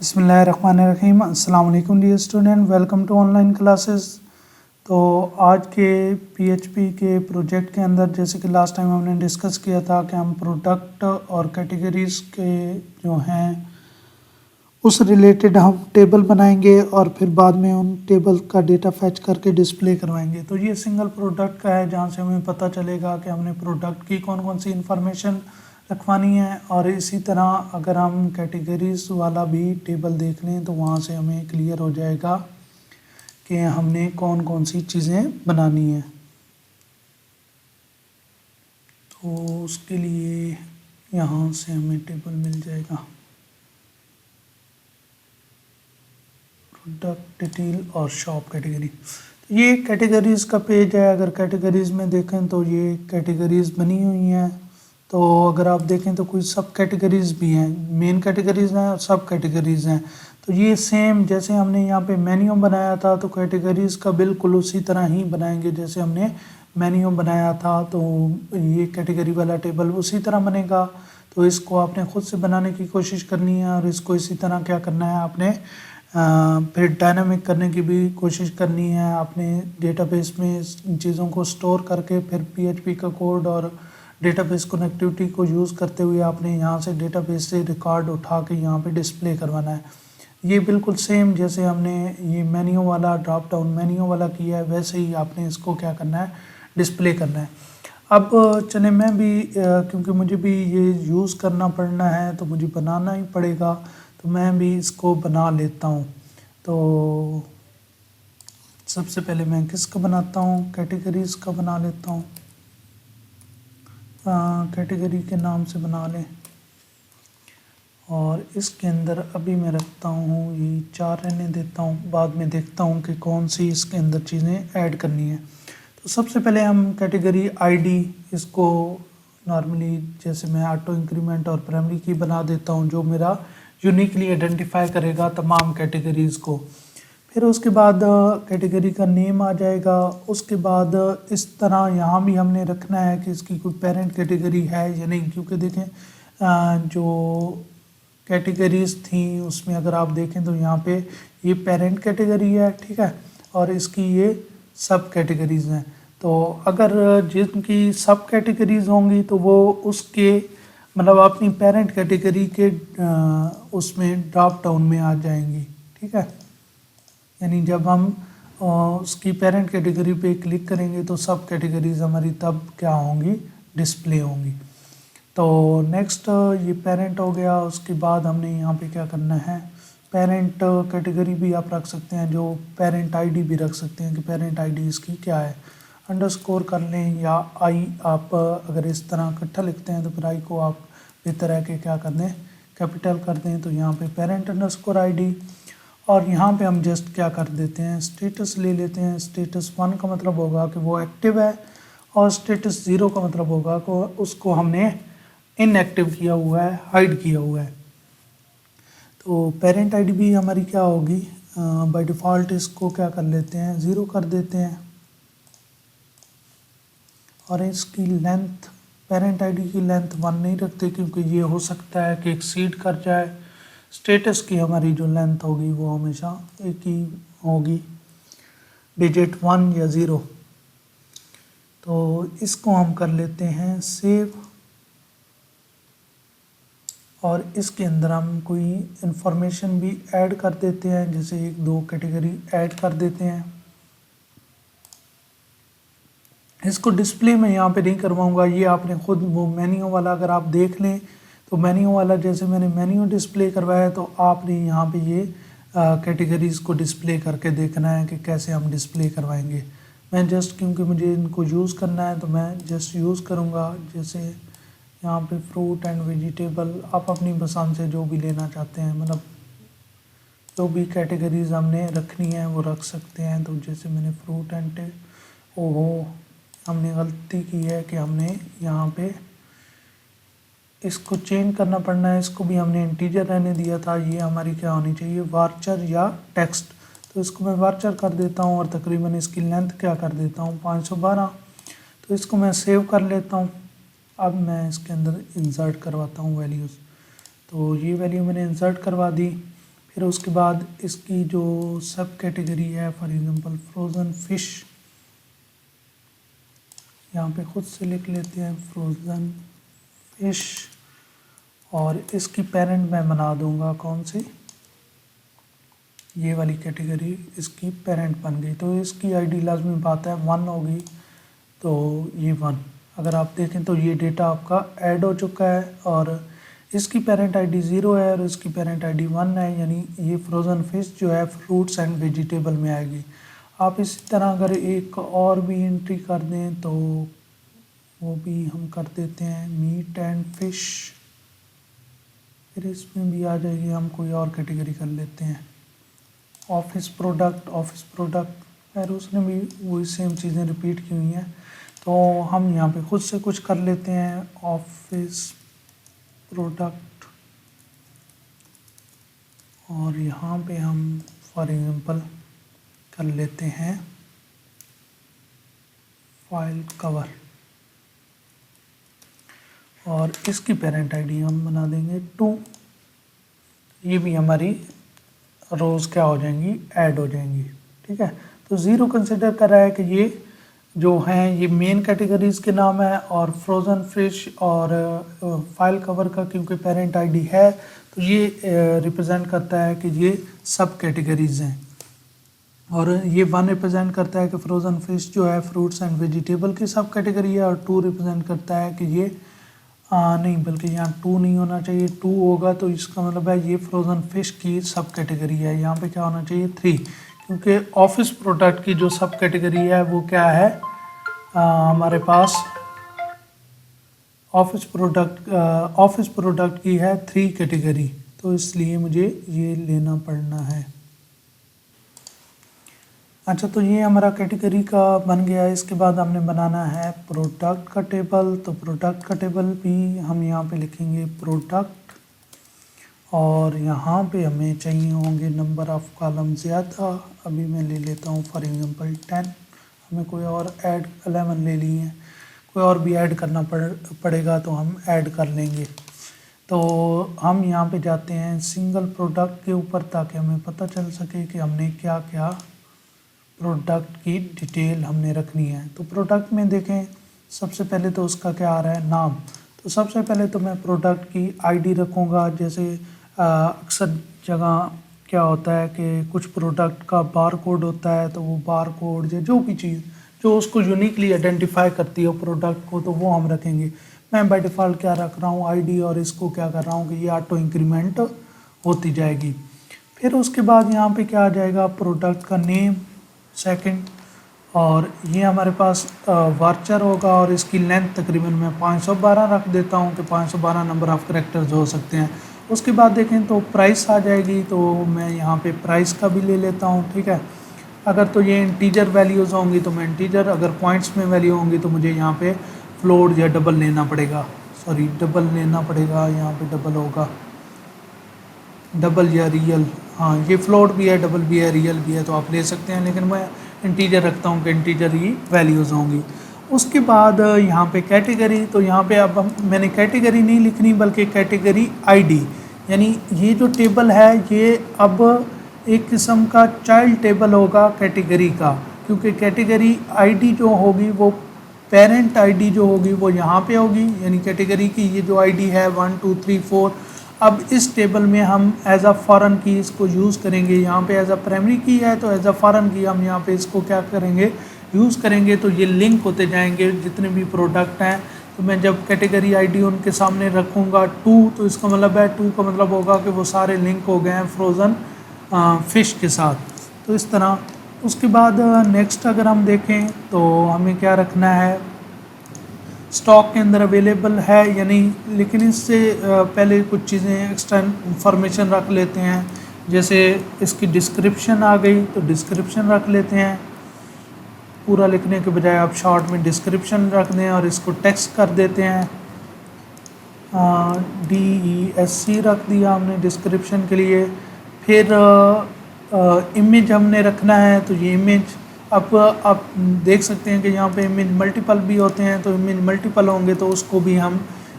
बिस्मिल्लाहिर्रहमानिर्रहीम। अस्सलाम वालेकुम dear student, welcome to online classes. तो आज के पीएचपी के प्रोजेक्ट के अंदर जैसे कि लास्ट टाइम हमने डिस्कस किया था कि हम प्रोडक्ट और कैटेगरीज के जो हैं उस रिलेटेड हम टेबल बनाएंगे और फिर बाद में उन टेबल का डेटा फैच करके डिस्प्ले करवाएंगे। तो ये सिंगल प्रोडक्ट का है जहाँ से हमें पता चलेगा कि हमने प्रोडक्ट की कौन कौन सी इंफॉर्मेशन रखवानी है। और इसी तरह अगर हम कैटेगरीज वाला भी टेबल देख लें तो वहाँ से हमें क्लियर हो जाएगा कि हमने कौन कौन सी चीज़ें बनानी है। तो उसके लिए यहाँ से हमें टेबल मिल जाएगा प्रोडक्ट डिटेल और शॉप कैटेगरी। तो ये कैटेगरीज़ का पेज है। अगर कैटेगरीज़ में देखें तो ये कैटेगरीज़ बनी हुई हैं। तो अगर आप देखें तो कुछ सब कैटेगरीज़ भी हैं, मेन कैटेगरीज़ हैं और सब कैटेगरीज़ हैं। तो ये सेम जैसे हमने यहाँ पे मेन्यू बनाया था तो कैटेगरीज़ का बिल्कुल उसी तरह ही बनाएंगे जैसे हमने मेन्यू बनाया था। तो ये कैटेगरी वाला टेबल उसी तरह बनेगा। तो इसको आपने ख़ुद से बनाने की कोशिश करनी है और इसको इसी तरह क्या करना है आपने फिर डायनामिक करने की भी कोशिश करनी है। आपने डेटाबेस में इन चीज़ों को स्टोर करके फिर पीएचपी का कोड और डेटाबेस कनेक्टिविटी को यूज़ करते हुए आपने यहाँ से डेटाबेस से रिकॉर्ड उठा के यहाँ पे डिस्प्ले करवाना है। ये बिल्कुल सेम जैसे हमने ये मेन्यू वाला ड्रॉप डाउन मेन्यू वाला किया है वैसे ही आपने इसको क्या करना है डिस्प्ले करना है। अब चले मैं भी क्योंकि मुझे भी ये यूज़ करना पड़ना है तो मुझे बनाना ही पड़ेगा। तो मैं भी इसको बना लेता हूँ। तो सबसे पहले मैं किसका बनाता हूँ, कैटेगरीज़ का बना लेता हूँ। कैटेगरी के नाम से बना लें और इसके अंदर अभी मैं रखता हूँ ये 4 रहने देता हूँ, बाद में देखता हूँ कि कौन सी इसके अंदर चीज़ें ऐड करनी है। तो सबसे पहले हम कैटेगरी आईडी इसको नॉर्मली जैसे मैं ऑटो इंक्रीमेंट और प्राइमरी की बना देता हूँ जो मेरा यूनिकली आइडेंटिफाई करेगा तमाम कैटेगरीज़ को। फिर उसके बाद कैटेगरी का नेम आ जाएगा। उसके बाद इस तरह यहाँ भी हमने रखना है कि इसकी कोई पेरेंट कैटेगरी है या नहीं, क्योंकि देखें जो कैटेगरीज़ थी उसमें अगर आप देखें तो यहाँ पे ये पेरेंट कैटेगरी है, ठीक है, और इसकी ये सब कैटेगरीज़ हैं। तो अगर जिनकी सब कैटेगरीज़ होंगी तो वो उसके मतलब अपनी पेरेंट कैटेगरी के उसमें ड्रॉप डाउन में आ जाएंगी, ठीक है। यानी जब हम उसकी पेरेंट कैटेगरी पे क्लिक करेंगे तो सब कैटेगरीज़ हमारी तब क्या होंगी डिस्प्ले होंगी। तो नेक्स्ट ये पेरेंट हो गया। उसके बाद हमने यहाँ पे क्या करना है पेरेंट कैटेगरी भी आप रख सकते हैं, जो पेरेंट आईडी भी रख सकते हैं कि पेरेंट आईडी इसकी क्या है, अंडरस्कोर कर लें या आई आप अगर इस तरह इकट्ठा लिखते हैं तो फिर आई को आप बेहतर है कि क्या कर दें कैपिटल कर दें। तो यहाँ पे पेरेंट अंडरस्कोर आईडी और यहाँ पे हम जस्ट क्या कर देते हैं स्टेटस ले लेते हैं। स्टेटस 1 का मतलब होगा कि वो एक्टिव है और स्टेटस 0 का मतलब होगा कि उसको हमने इनएक्टिव किया हुआ है, हाइड किया हुआ है। तो पेरेंट आईडी भी हमारी क्या होगी बाय डिफ़ॉल्ट इसको क्या कर लेते हैं 0 कर देते हैं और इसकी लेंथ पेरेंट आईडी की लेंथ 1 नहीं रखते क्योंकि ये हो सकता है कि एक्सीड कर जाए। स्टेटस की हमारी जो लेंथ होगी वो हमेशा एक ही होगी, डिजिट 1 या 0। तो इसको हम कर लेते हैं सेव और इसके अंदर हम कोई इंफॉर्मेशन भी ऐड कर देते हैं, जैसे 1-2 कैटेगरी ऐड कर देते हैं। इसको डिस्प्ले में यहाँ पे नहीं करवाऊँगा, ये आपने खुद वो मेन्यू वाला अगर आप देख लें तो मेन्यू वाला जैसे मैंने मेन्यू डिस्प्ले करवाया तो आपने यहाँ पे ये कैटेगरीज़ को डिस्प्ले करके देखना है कि कैसे हम डिस्प्ले करवाएंगे। मैं जस्ट क्योंकि मुझे इनको यूज़ करना है तो मैं जस्ट यूज़ करूँगा। जैसे यहाँ पे फ्रूट एंड वेजिटेबल आप अपनी पसंद से जो भी लेना चाहते हैं, मतलब जो भी कैटेगरीज़ हमने रखनी है वो रख सकते हैं। तो जैसे मैंने फ्रूट एंड ओहो हमने गलती की है कि हमने यहाँ पे इसको चेंज करना पड़ना है। इसको भी हमने इंटीजर रहने दिया था, ये हमारी क्या होनी चाहिए वार्चर या टेक्स्ट। तो इसको मैं वार्चर कर देता हूँ और तकरीबन इसकी लेंथ क्या कर देता हूँ 512। तो इसको मैं सेव कर लेता हूँ। अब मैं इसके अंदर इंसर्ट करवाता हूँ वैल्यूज़। तो ये वैल्यू मैंने इंसर्ट करवा दी। फिर उसके बाद इसकी जो सब कैटेगरी है, फॉर एग्जांपल फ्रोज़न फिश, यहाँ पे खुद से लिख लेते हैं फ्रोज़न फिश, और इसकी पेरेंट मैं बना दूंगा कौन सी, ये वाली कैटेगरी इसकी पेरेंट बन गई। तो इसकी आईडी लाजमी बात है 1 होगी, तो ये 1। अगर आप देखें तो ये डेटा आपका ऐड हो चुका है, और इसकी पेरेंट आईडी 0 है और इसकी पेरेंट आईडी 1 है, यानी ये फ्रोज़न फिश जो है फ्रूट्स एंड वेजिटेबल में आएगी। आप इसी तरह अगर एक और भी एंट्री कर दें तो वो भी हम कर देते हैं मीट एंड फिश, फिर इसमें भी आ जाएगी। हम कोई और कैटेगरी कर लेते हैं ऑफिस प्रोडक्ट, खैर उसने भी वही सेम चीज़ें रिपीट की हुई हैं, तो हम यहाँ पे खुद से कुछ कर लेते हैं ऑफिस प्रोडक्ट, और यहाँ पे हम फॉर एग्जांपल कर लेते हैं फाइल कवर, और इसकी पेरेंट आईडी हम बना देंगे 2। ये भी हमारी रोज़ क्या हो जाएंगी, ऐड हो जाएंगी। ठीक है, तो 0 कंसिडर कर रहा है कि ये जो हैं ये मेन कैटेगरीज के नाम है, और फ्रोज़न फिश और फाइल कवर का क्योंकि पेरेंट आईडी है तो ये रिप्रेजेंट करता है कि ये सब कैटेगरीज हैं, और ये 1 रिप्रेजेंट करता है कि फ्रोज़न फिश जो है फ्रूट्स एंड वेजिटेबल की सब कैटेगरी है, और 2 रिप्रेजेंट करता है कि ये नहीं, बल्कि यहाँ 2 नहीं होना चाहिए, 2 होगा तो इसका मतलब है ये फ्रोज़न फिश की सब कैटेगरी है। यहाँ पे क्या होना चाहिए 3, क्योंकि ऑफिस प्रोडक्ट की जो सब कैटेगरी है वो क्या है, हमारे पास ऑफिस प्रोडक्ट की है 3 कैटेगरी, तो इसलिए मुझे ये लेना पड़ना है। अच्छा, तो ये हमारा कैटेगरी का बन गया है। इसके बाद हमने बनाना है प्रोडक्ट का टेबल, तो प्रोडक्ट का टेबल भी हम यहाँ पे लिखेंगे प्रोडक्ट, और यहाँ पे हमें चाहिए होंगे नंबर ऑफ़ कॉलम ज़्यादा। अभी मैं ले लेता हूँ फॉर एग्जांपल 10, हमें कोई और ऐड 11 ले लिए हैं, कोई और भी ऐड करना पड़ेगा तो हम ऐड कर लेंगे। तो हम यहाँ पे जाते हैं सिंगल प्रोडक्ट के ऊपर, ताकि हमें पता चल सके कि हमने क्या क्या प्रोडक्ट की डिटेल हमने रखनी है। तो प्रोडक्ट में देखें सबसे पहले तो उसका क्या आ रहा है, नाम। तो सबसे पहले तो मैं प्रोडक्ट की आईडी रखूँगा। जैसे अक्सर जगह क्या होता है कि कुछ प्रोडक्ट का बार कोड होता है, तो वो बार कोड या जो भी चीज़ जो उसको यूनिकली आइडेंटिफाई करती हो प्रोडक्ट को, तो वो हम रखेंगे। मैं बाय डिफ़ॉल्ट क्या रख रहा हूँ, आईडी, और इसको क्या कर रहा हूँ कि ये ऑटो इंक्रीमेंट होती जाएगी। फिर उसके बाद यहाँ पे क्या आ जाएगा, प्रोडक्ट का नेम सेकंड, और ये हमारे पास वार्चर होगा, और इसकी लेंथ तकरीबन मैं 512 रख देता हूँ कि 512 नंबर ऑफ़ करेक्टर्स हो सकते हैं। उसके बाद देखें तो प्राइस आ जाएगी, तो मैं यहाँ पे प्राइस का भी ले लेता हूँ। ठीक है, अगर तो ये इंटीजर वैल्यूज़ होंगी तो मैं इंटीजर, अगर पॉइंट्स में वैल्यू होंगी तो मुझे यहाँ पे फ्लोट या डबल लेना पड़ेगा, डबल लेना पड़ेगा, यहाँ पे डबल होगा, डबल या रियल। हाँ, ये फ्लोट भी है, डबल भी है, रियल भी है, तो आप ले सकते हैं, लेकिन मैं इंटीजर रखता हूँ कि इंटीजर ही वैल्यूज़ होंगी। उसके बाद यहाँ पे कैटेगरी, तो यहाँ पे अब मैंने कैटेगरी नहीं लिखनी बल्कि कैटेगरी आईडी, यानी ये जो टेबल है ये अब एक किस्म का चाइल्ड टेबल होगा कैटेगरी का, क्योंकि कैटेगरी आईडी जो होगी वो पेरेंट आईडी जो होगी वो यहाँ पे होगी, यानी कैटेगरी की ये जो आईडी है 1 2 3 4। अब इस टेबल में हम एज अ फॉरेन की इसको यूज़ करेंगे। यहाँ पे एज अ प्राइमरी की है तो एज अ फॉरेन की हम यहाँ पे इसको क्या करेंगे, यूज़ करेंगे। तो ये लिंक होते जाएंगे जितने भी प्रोडक्ट हैं। तो मैं जब कैटेगरी आईडी उनके सामने रखूँगा 2, तो इसका मतलब है 2 का मतलब होगा कि वो सारे लिंक हो गए हैं फ्रोज़न फ़िश के साथ। तो इस तरह उसके बाद नेक्स्ट अगर हम देखें तो हमें क्या रखना है, स्टॉक के अंदर अवेलेबल है या नहीं, लेकिन इससे पहले कुछ चीज़ें एक्स्ट्रा इंफॉर्मेशन रख लेते हैं। जैसे इसकी डिस्क्रिप्शन आ गई तो डिस्क्रिप्शन रख लेते हैं, पूरा लिखने के बजाय आप शॉर्ट में डिस्क्रिप्शन रख दें और इसको टेक्स्ट कर देते हैं। DESC रख दिया हमने डिस्क्रिप्शन के लिए। फिर इमेज हमने रखना है, तो ये इमेज अब आप देख सकते हैं कि यहाँ पे इमेज मल्टीपल भी होते हैं, तो इमेज मल्टीपल होंगे तो उसको भी हम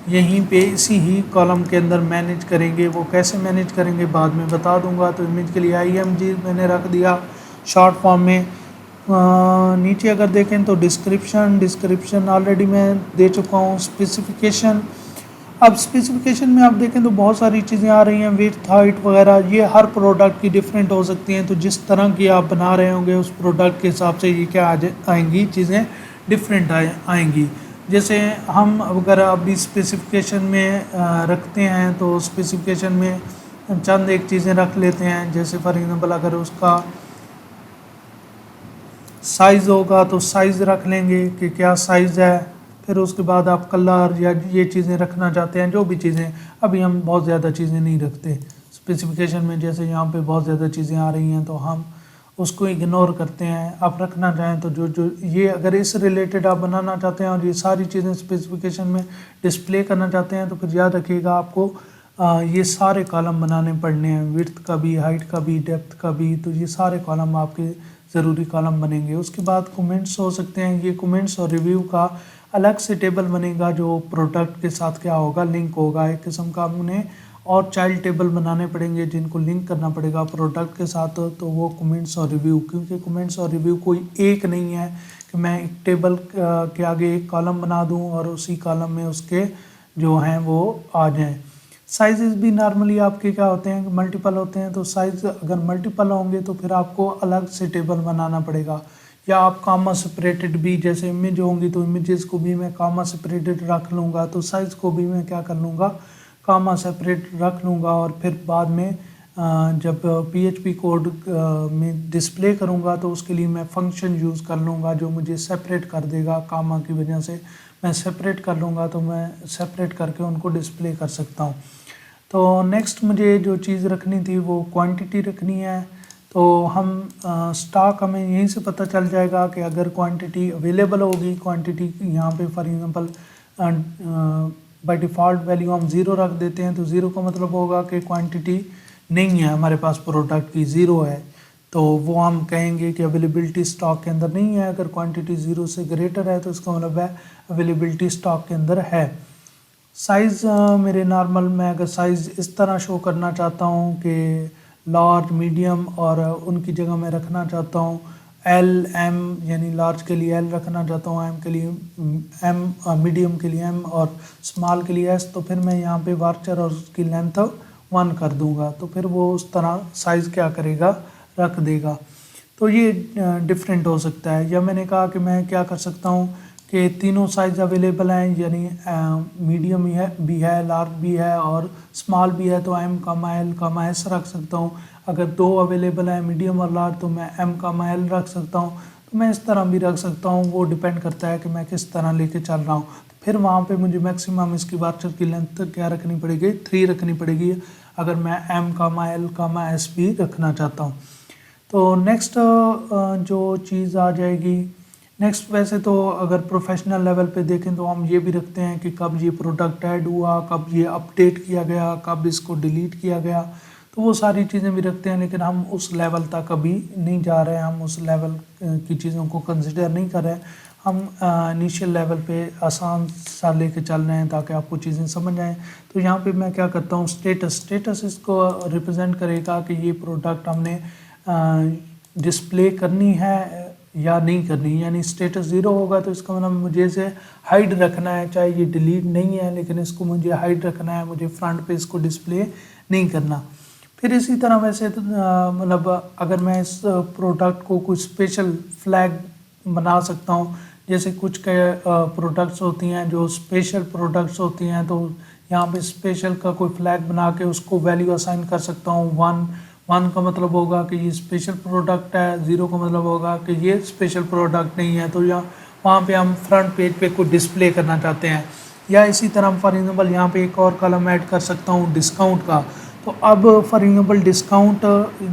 यहीं पे इसी ही कॉलम के अंदर मैनेज करेंगे। वो कैसे मैनेज करेंगे बाद में बता दूंगा। तो इमेज के लिए IMG मैंने रख दिया शॉर्ट फॉर्म में। नीचे अगर देखें तो डिस्क्रिप्शन ऑलरेडी मैं दे चुका हूँ। स्पेसिफिकेशन, अब स्पेसिफिकेशन में आप देखें तो बहुत सारी चीज़ें आ रही हैं, विड्थ, हाइट वगैरह। ये हर प्रोडक्ट की डिफरेंट हो सकती हैं, तो जिस तरह की आप बना रहे होंगे उस प्रोडक्ट के हिसाब से ये क्या आएंगी, चीज़ें डिफरेंट आएंगी। जैसे हम अगर अभी स्पेसिफिकेशन में रखते हैं तो स्पेसिफिकेशन में चंद एक चीज़ें रख लेते हैं। जैसे फॉर एग्जांपल अगर उसका साइज़ होगा तो साइज़ रख लेंगे कि क्या साइज़ है। फिर उसके बाद आप कलर या ये चीज़ें रखना चाहते हैं, जो भी चीज़ें। अभी हम बहुत ज़्यादा चीज़ें नहीं रखते स्पेसिफिकेशन में। जैसे यहाँ पे बहुत ज़्यादा चीज़ें आ रही हैं तो हम उसको इग्नोर करते हैं। आप रखना चाहें तो जो ये अगर इस रिलेटेड आप बनाना चाहते हैं और ये सारी चीज़ें स्पेसिफिकेशन में डिस्प्ले करना चाहते हैं तो फिर याद रखिएगा आपको ये सारे कॉलम बनाने पड़ने हैं, विड्थ का भी, हाइट का भी, डेप्थ का भी। तो ये सारे कॉलम आपके ज़रूरी कॉलम बनेंगे। उसके बाद कमेंट्स हो सकते हैं। ये कमेंट्स और रिव्यू का अलग से टेबल बनेगा जो प्रोडक्ट के साथ क्या होगा, लिंक होगा। एक किस्म का उन्हें और चाइल्ड टेबल बनाने पड़ेंगे जिनको लिंक करना पड़ेगा प्रोडक्ट के साथ। तो वो कमेंट्स और रिव्यू, क्योंकि कमेंट्स और रिव्यू कोई एक नहीं है कि मैं एक टेबल के आगे एक कॉलम बना दूं और उसी कॉलम में उसके जो हैं वो आ जाएं। साइजेस भी नॉर्मली आपके क्या होते हैं, मल्टीपल होते हैं। तो साइज अगर मल्टीपल होंगे तो फिर आपको अलग से टेबल बनाना पड़ेगा। या आप कामा सेपरेटेड भी, जैसे इमेज होंगी तो इमेजेस को भी मैं कामा सेपरेटेड रख लूँगा, तो साइज़ को भी मैं क्या कर लूँगा, कामा सेपरेट रख लूँगा। और फिर बाद में जब PHP कोड में डिस्प्ले करूँगा तो उसके लिए मैं फंक्शन यूज़ कर लूँगा जो मुझे सेपरेट कर देगा। कामा की वजह से मैं सेपरेट कर लूँगा, तो मैं सेपरेट करके उनको डिस्प्ले कर सकता हूँ। तो नेक्स्ट मुझे जो चीज़ रखनी थी वो क्वांटिटी रखनी है। तो हम स्टॉक हमें यहीं से पता चल जाएगा कि अगर क्वांटिटी अवेलेबल होगी, क्वांटिटी यहाँ पे for example by default value हम 0 रख देते हैं। तो 0 का मतलब होगा कि क्वांटिटी नहीं है हमारे पास, प्रोडक्ट की 0 है। तो वो हम कहेंगे कि अवेलेबिलिटी स्टॉक के अंदर नहीं है। अगर क्वांटिटी 0 से ग्रेटर है तो इसका मतलब है अवेलेबिलिटी स्टॉक के अंदर है। साइज़ मेरे नॉर्मल, मैं अगर साइज़ इस तरह शो करना चाहता हूँ कि लार्ज, मीडियम, और उनकी जगह मैं रखना चाहता हूँ L, M, यानी लार्ज के लिए L रखना चाहता हूँ, M के लिए M, मीडियम के लिए M और स्मॉल के लिए S। तो फिर मैं यहाँ पे वार्चर और उसकी लेंथ 1 कर दूँगा, तो फिर वो उस तरह साइज़ क्या करेगा, रख देगा। तो ये डिफरेंट हो सकता है। या मैंने कहा कि मैं क्या कर सकता हूँ कि तीनों साइज़ अवेलेबल हैं, यानी मीडियम भी है, लार्ज भी है और स्मॉल भी है, तो M, L, S रख सकता हूँ। अगर 2 अवेलेबल है, मीडियम और लार्ज, तो मैं M, L रख सकता हूँ। तो मैं इस तरह भी रख सकता हूँ, वो डिपेंड करता है कि मैं किस तरह लेके चल रहा हूँ। तो फिर वहाँ पे मुझे मैक्सिमम इसकी वार्चर की लेंथ क्या रखनी पड़ेगी, 3 रखनी पड़ेगी अगर मैं M, L, S भी रखना चाहता हूँ। तो नेक्स्ट जो चीज़ आ जाएगी, नेक्स्ट वैसे तो अगर प्रोफेशनल लेवल पे देखें तो हम ये भी रखते हैं कि कब ये प्रोडक्ट ऐड हुआ, कब ये अपडेट किया गया, कब इसको डिलीट किया गया। तो वो सारी चीज़ें भी रखते हैं, लेकिन हम उस लेवल तक अभी नहीं जा रहे हैं, हम उस लेवल की चीज़ों को कंसिडर नहीं कर रहे हैं। हम इनिशियल लेवल पे आसान सा लेके चल रहे हैं ताकि आपको चीज़ें समझ आएँ। तो यहाँ पे मैं क्या करता हूँ, स्टेटस इसको रिप्रेजेंट करेगा कि ये प्रोडक्ट हमने डिस्प्ले करनी है या नहीं करनी। यानी स्टेटस 0 होगा तो इसका मतलब मुझे इसे हाइड रखना है, चाहे ये डिलीट नहीं है लेकिन इसको मुझे हाइड रखना है, मुझे फ्रंट पे इसको डिस्प्ले नहीं करना। फिर इसी तरह वैसे तो मतलब अगर मैं इस प्रोडक्ट को कुछ स्पेशल फ्लैग बना सकता हूँ, जैसे कुछ के प्रोडक्ट्स होती हैं जो स्पेशल प्रोडक्ट्स होती हैं, तो यहाँ पे स्पेशल का कोई फ्लैग बना के उसको वैल्यू असाइन कर सकता हूँ। 1 का मतलब होगा कि ये स्पेशल प्रोडक्ट है, 0 का मतलब होगा कि ये स्पेशल प्रोडक्ट नहीं है। तो यहाँ वहाँ पे हम फ्रंट पेज पे कुछ डिस्प्ले करना चाहते हैं। या इसी तरह फॉर एग्जांपल यहाँ पे एक और कॉलम ऐड कर सकता हूँ डिस्काउंट का। तो अब फॉर एग्जांपल डिस्काउंट,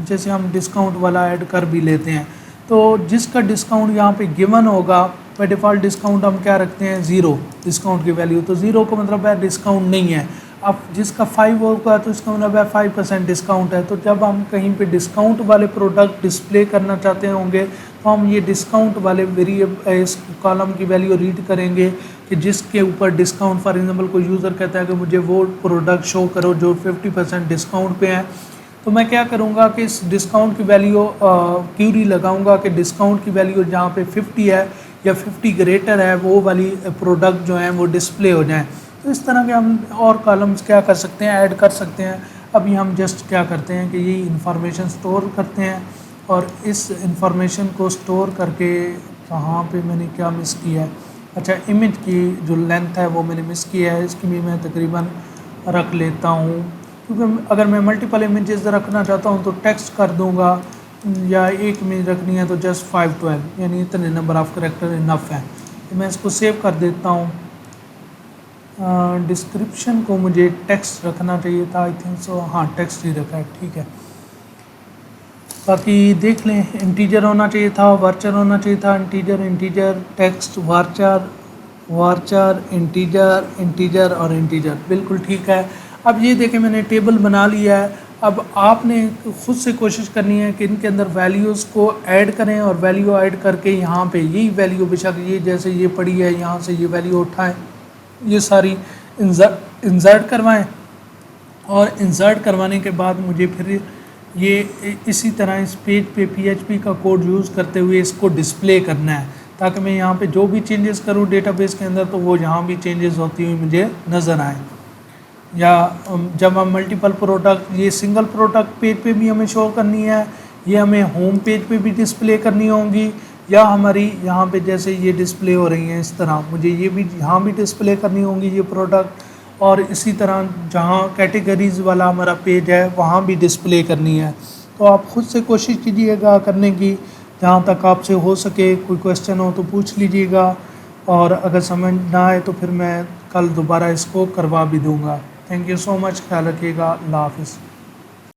जैसे हम डिस्काउंट वाला ऐड कर भी लेते हैं, तो जिसका डिस्काउंट यहाँ पे गिवन होगा, बाय डिफ़ॉल्ट डिस्काउंट हम क्या रखते हैं, 0 डिस्काउंट की वैल्यू। तो 0 का मतलब है डिस्काउंट नहीं है। अब जिसका 5 होगा तो इसका मतलब है 5% डिस्काउंट है। तो जब हम कहीं पे डिस्काउंट वाले प्रोडक्ट डिस्प्ले करना चाहते होंगे तो हम ये डिस्काउंट वाले वेरिएबल इस कॉलम की वैल्यू रीड करेंगे कि जिसके ऊपर डिस्काउंट, फॉर एग्जांपल कोई यूज़र कहता है कि मुझे वो प्रोडक्ट शो करो जो 50% डिस्काउंट पे है, तो मैं क्या करूँगा कि इस डिस्काउंट की वैल्यू क्यूरी लगाऊंगा कि डिस्काउंट की वैल्यू जहाँ पे 50 है या 50 ग्रेटर है वो वाली प्रोडक्ट जो हैं वो डिस्प्ले हो जाएं। तो इस तरह के हम और कॉलम्स क्या कर सकते हैं, ऐड कर सकते हैं। अभी हम जस्ट क्या करते हैं कि ये इंफॉर्मेशन स्टोर करते हैं और इस इंफॉर्मेशन को स्टोर करके कहाँ पे मैंने क्या मिस किया है, अच्छा इमेज की जो लेंथ है वो मैंने मिस किया है, इसकी भी मैं तकरीबन रख लेता हूँ, क्योंकि अगर मैं मल्टीपल इमेजेस रखना चाहता हूँ तो टेक्स्ट कर दूँगा, या एक इमेज रखनी है तो जस्ट 512 यानी इतने नंबर ऑफ़ करेक्टर इनफ है। तो मैं इसको सेव कर देता हूँ। डिस्क्रिप्शन को मुझे टेक्स्ट रखना चाहिए था, आई थिंक सो, हाँ टेक्स्ट ही रखा है, ठीक है। बाकी देख लें, इंटीजर होना चाहिए था, वर्चर होना चाहिए था, integer integer text vulture vulture integer integer और इंटीजर, बिल्कुल ठीक है। अब ये देखें मैंने टेबल बना लिया है। अब आपने खुद से कोशिश करनी है कि इनके अंदर वैल्यूज़ को ऐड करें और वैल्यू ऐड करके यहाँ पे यही वैल्यू बेशक ये जैसे ये पड़ी है यहाँ से ये वैल्यू उठाएं, ये सारी इंसर्ट करवाएं और इंसर्ट करवाने के बाद मुझे फिर ये इसी तरह इस पेज पे PHP का कोड यूज़ करते हुए इसको डिस्प्ले करना है, ताकि मैं यहाँ पे जो भी चेंजेस करूँ डेटाबेस के अंदर तो वो यहाँ भी चेंजेस होती हुई मुझे नज़र आए। या जब हम मल्टीपल प्रोडक्ट, ये सिंगल प्रोडक्ट पेज पे भी हमें शो करनी है, ये हमें होम पेज पे भी डिस्प्ले करनी होंगी, या हमारी यहाँ पे जैसे ये डिस्प्ले हो रही हैं इस तरह मुझे ये भी यहाँ भी डिस्प्ले करनी होंगी ये प्रोडक्ट, और इसी तरह जहाँ कैटेगरीज़ वाला हमारा पेज है वहाँ भी डिस्प्ले करनी है। तो आप ख़ुद से कोशिश कीजिएगा करने की, जहाँ तक आपसे हो सके। कोई क्वेश्चन हो तो पूछ लीजिएगा, और अगर समझ ना आए तो फिर मैं कल दोबारा इसको करवा भी दूँगा। थैंक यू सो मच, ख्याल रखिएगा, अल्लाह हाफ़िज़।